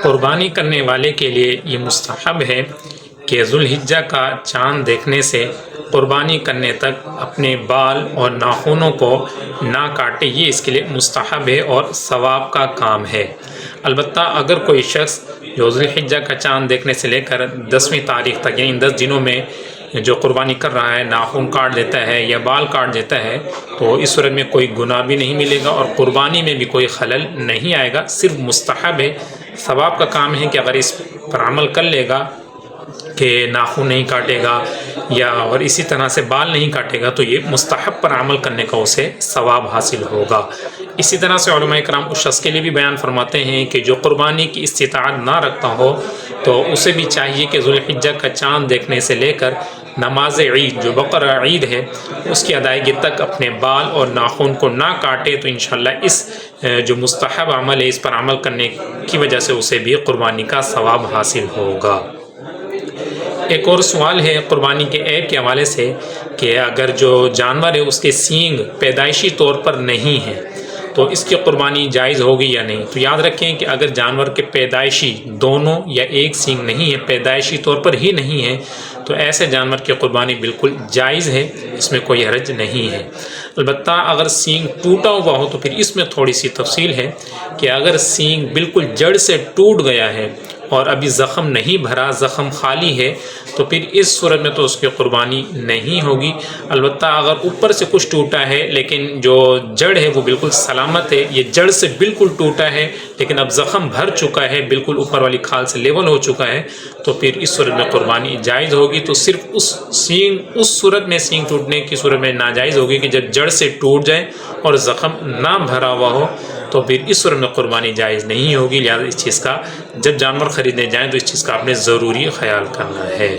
قربانی کرنے والے کے لیے یہ مستحب ہے کہ ذوالحجہ کا چاند دیکھنے سے قربانی کرنے تک اپنے بال اور ناخنوں کو نہ کاٹے، یہ اس کے لیے مستحب ہے اور ثواب کا کام ہے۔ البتہ اگر کوئی شخص جو ذوالحجہ کا چاند دیکھنے سے لے کر 10ویں تاریخ تک، یعنی 10 دنوں میں جو قربانی کر رہا ہے، ناخن کاٹ دیتا ہے یا بال کاٹ دیتا ہے، تو اس صورت میں کوئی گناہ بھی نہیں ملے گا اور قربانی میں بھی کوئی خلل نہیں آئے گا، صرف مستحب ہے، ثواب کا کام ہے کہ اگر اس پر عمل کر لے گا کہ ناخن نہیں کاٹے گا یا اور اسی طرح سے بال نہیں کاٹے گا، تو یہ مستحب پر عمل کرنے کا اسے ثواب حاصل ہوگا۔ اسی طرح سے علماء کرام اس شخص کے لیے بھی بیان فرماتے ہیں کہ جو قربانی کی استطاعت نہ رکھتا ہو تو اسے بھی چاہیے کہ ذوالحجہ کا چاند دیکھنے سے لے کر نماز عید جو بقرہ عید ہے اس کی ادائیگی تک اپنے بال اور ناخن کو نہ کاٹے، تو انشاءاللہ اس جو مستحب عمل ہے اس پر عمل کرنے کی وجہ سے اسے بھی قربانی کا ثواب حاصل ہوگا۔ ایک اور سوال ہے قربانی کے عیب کے حوالے سے کہ اگر جو جانور ہے اس کے سینگ پیدائشی طور پر نہیں ہیں تو اس کی قربانی جائز ہوگی یا نہیں؟ تو یاد رکھیں کہ اگر جانور کے پیدائشی دونوں یا ایک سینگ نہیں ہے، پیدائشی طور پر ہی نہیں ہے، تو ایسے جانور کی قربانی بالکل جائز ہے، اس میں کوئی حرج نہیں ہے۔ البتہ اگر سینگ ٹوٹا ہوا ہو تو پھر اس میں تھوڑی سی تفصیل ہے کہ اگر سینگ بالکل جڑ سے ٹوٹ گیا ہے اور ابھی زخم نہیں بھرا، زخم خالی ہے، تو پھر اس صورت میں تو اس کی قربانی نہیں ہوگی۔ البتہ اگر اوپر سے کچھ ٹوٹا ہے لیکن جو جڑ ہے وہ بالکل سلامت ہے، یہ جڑ سے بالکل ٹوٹا ہے لیکن اب زخم بھر چکا ہے، بالکل اوپر والی کھال سے لیول ہو چکا ہے، تو پھر اس صورت میں قربانی جائز ہوگی۔ تو صرف اس صورت میں سینگ ٹوٹنے کی صورت میں ناجائز ہوگی کہ جب جڑ سے ٹوٹ جائے اور زخم نہ بھرا ہوا ہو، تو پھر اس صورت میں قربانی جائز نہیں ہوگی۔ لہٰذا اس چیز کا جب جانور خریدنے جائیں تو اس چیز کا آپ نے ضروری خیال کرنا ہے۔